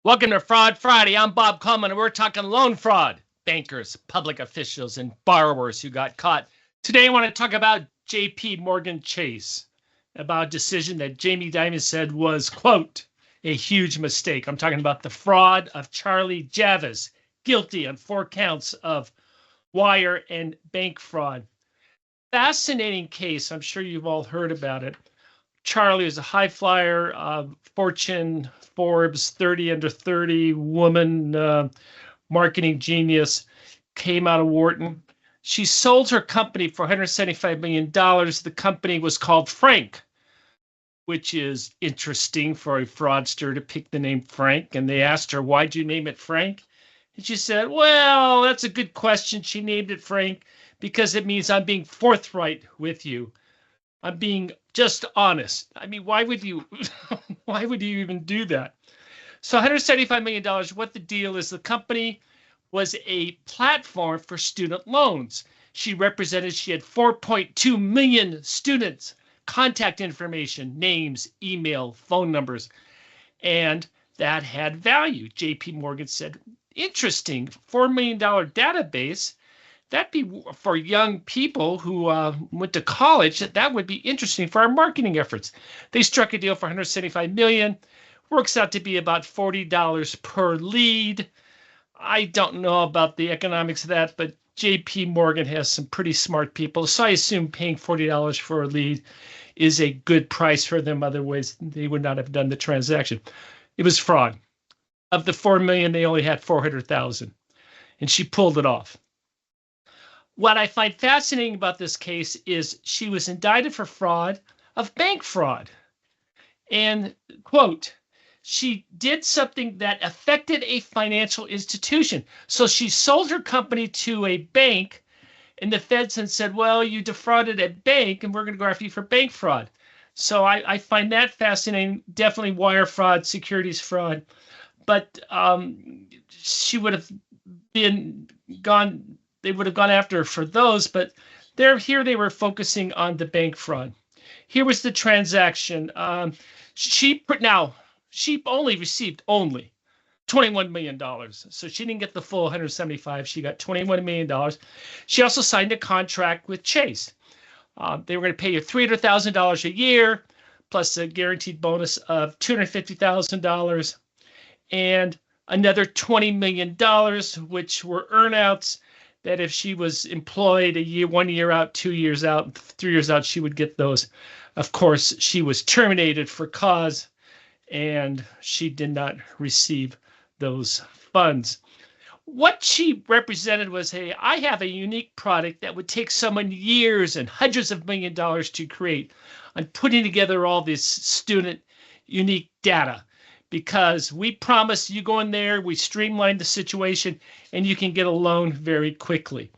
Welcome to Fraud Friday. I'm Bob Coleman, and we're talking loan fraud. Bankers, public officials, and borrowers who got caught. Today, I want to talk about JPMorgan Chase, about a decision that Jamie Dimon said was, quote, a huge mistake. I'm talking about the fraud of Charlie Javice, guilty on 4 counts of wire and bank fraud. Fascinating case. I'm sure you've all heard about it. Charlie was a high flyer, Fortune, Forbes, 30 under 30 woman, marketing genius, came out of Wharton. She sold her company for $175 million. The company was called Frank, which is interesting for a fraudster to pick the name Frank. And they asked her, why'd you name it Frank? And she said, well, that's a good question. She named it Frank because it means I'm being forthright with you. I'm being just honest. I mean, why would you even do that? So $175 million, what the deal is, the company was a platform for student loans. She had 4.2 million students, contact information, names, email, phone numbers, and that had value. JPMorgan said, interesting, $4 million database. That'd be for young people who went to college. That would be interesting for our marketing efforts. They struck a deal for $175 million. Works out to be about $40 per lead. I don't know about the economics of that, but JPMorgan has some pretty smart people. So I assume paying $40 for a lead is a good price for them. Otherwise, they would not have done the transaction. It was fraud. Of the $4 million, they only had $400,000, and she pulled it off. What I find fascinating about this case is she was indicted for fraud of bank fraud. And, quote, she did something that affected a financial institution. So she sold her company to a bank, and the feds had said, well, you defrauded a bank, and we're going to go after you for bank fraud. So I find that fascinating. Definitely wire fraud, securities fraud. But she would have been gone. They would have gone after her for those, but here they were focusing on the bank fraud. Here was the transaction. She only received $21 million. So she didn't get the full 175. She got $21 million. She also signed a contract with Chase. They were going to pay her $300,000 a year, plus a guaranteed bonus of $250,000, and another $20 million, which were earnouts. That if she was employed 1 year out, 2 years out, 3 years out, she would get those. Of course, she was terminated for cause, and she did not receive those funds. What she represented was, hey, I have a unique product that would take someone years and hundreds of million dollars to create. I'm putting together all this student unique data. Because we promise you go in there, we streamline the situation, and you can get a loan very quickly.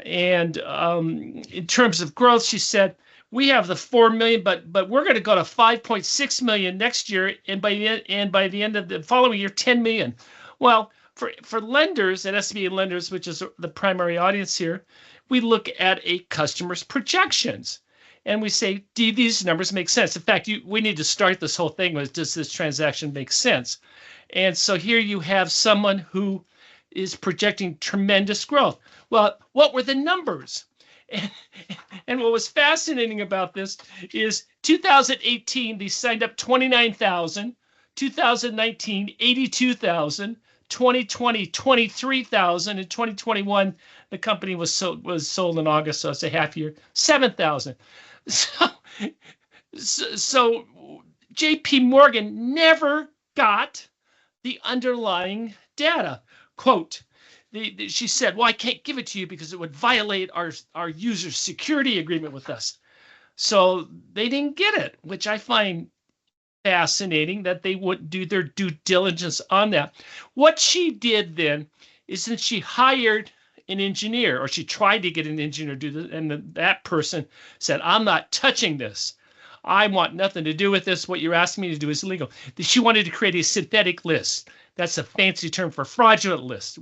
And in terms of growth, she said, we have the 4 million, but we're going to go to 5.6 million next year, and by the end of the following year, 10 million. Well, for lenders at SBA lenders, which is the primary audience here, we look at a customer's projections. And we say, do these numbers make sense? In fact, we need to start this whole thing with, does this transaction make sense? And so here you have someone who is projecting tremendous growth. Well, what were the numbers? And what was fascinating about this is 2018, they signed up 29,000, 2019, 82,000, 2020, 23,000, and 2021, the company was sold in August, so it's a half year, 7,000. So JPMorgan never got the underlying data. Quote, she said, well, I can't give it to you because it would violate our user security agreement with us. So they didn't get it, which I find fascinating that they wouldn't do their due diligence on that. What she did then is that she hired an engineer, or she tried to get an engineer to do this, and that person said, I'm not touching this. I want nothing to do with this. What you're asking me to do is illegal. She wanted to create a synthetic list. That's a fancy term for fraudulent list.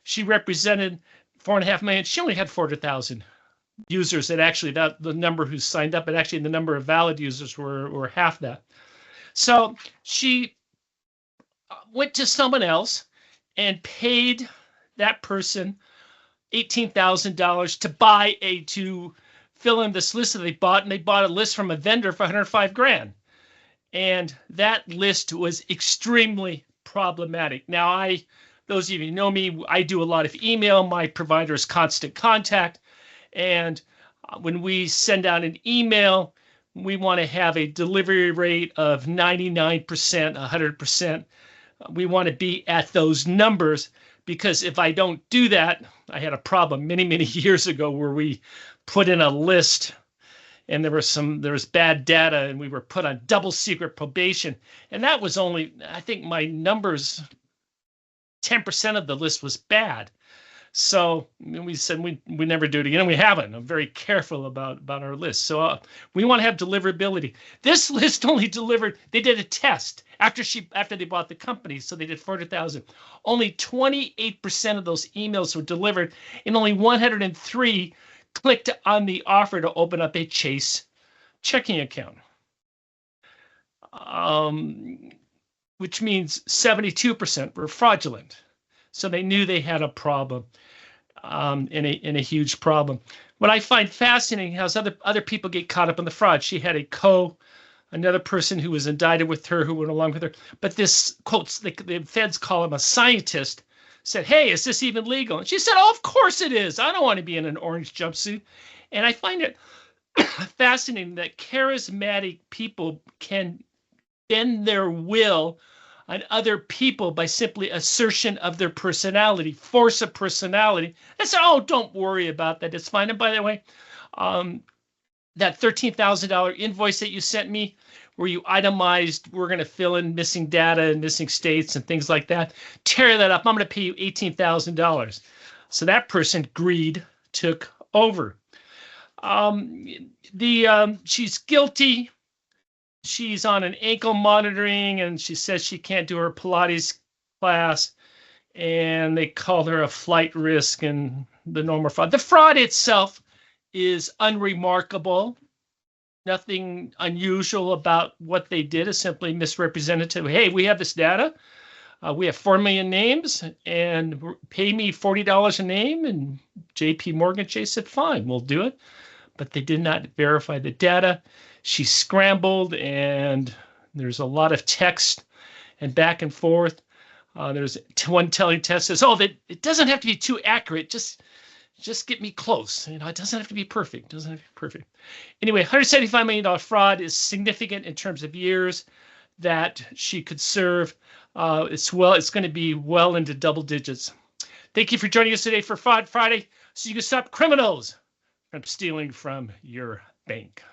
She represented 4.5 million. She only had 400,000 users. And actually, that the number who signed up, and actually the number of valid users were half that. So she went to someone else and paid that person $18,000 to fill in this list that they bought, and they bought a list from a vendor for 105 grand. And that list was extremely problematic. Now, those of you who know me, I do a lot of email. My provider is Constant Contact. And when we send out an email, we want to have a delivery rate of 99%, 100%. We want to be at those numbers, because if I don't do that, I had a problem many, many years ago where we put in a list and there was bad data and we were put on double secret probation. And that was only, I think my numbers, 10% of the list was bad. So we said we never do it again, and we haven't. I'm very careful about our list. So we want to have deliverability. This list only delivered, they did a test after they bought the company, so they did 400,000. Only 28% of those emails were delivered, and only 103 clicked on the offer to open up a Chase checking account, which means 72% were fraudulent. So they knew they had a problem, in a huge problem. What I find fascinating is how other people get caught up in the fraud. She had another person who was indicted with her, who went along with her. But this, quotes, the feds call him a scientist, said, "Hey, is this even legal?" And she said, "Oh, of course it is. I don't want to be in an orange jumpsuit." And I find it fascinating that charismatic people can bend their will on other people by simply assertion of their personality, force of personality. I said, "Oh, don't worry about that. It's fine." And by the way, that $13,000 invoice that you sent me, where you itemized, we're going to fill in missing data and missing states and things like that, tear that up. I'm going to pay you $18,000. So that person, greed, took over. She's guilty. She's on an ankle monitoring, and she says she can't do her Pilates class, and they called her a flight risk and the normal fraud. The fraud itself is unremarkable. Nothing unusual about what they did. Is simply misrepresentative. Hey, we have this data. We have 4 million names, and pay me $40 a name. And JPMorgan Chase said, "Fine, we'll do it." But they did not verify the data. She scrambled, and there's a lot of text and back and forth. There's one telling test says, "Oh, that it doesn't have to be too accurate. Just get me close. It doesn't have to be perfect. It doesn't have to be perfect." Anyway, $175 million fraud is significant in terms of years that she could serve. It's going to be well into double digits. Thank you for joining us today for Fraud Friday, so you can stop criminals from stealing from your bank.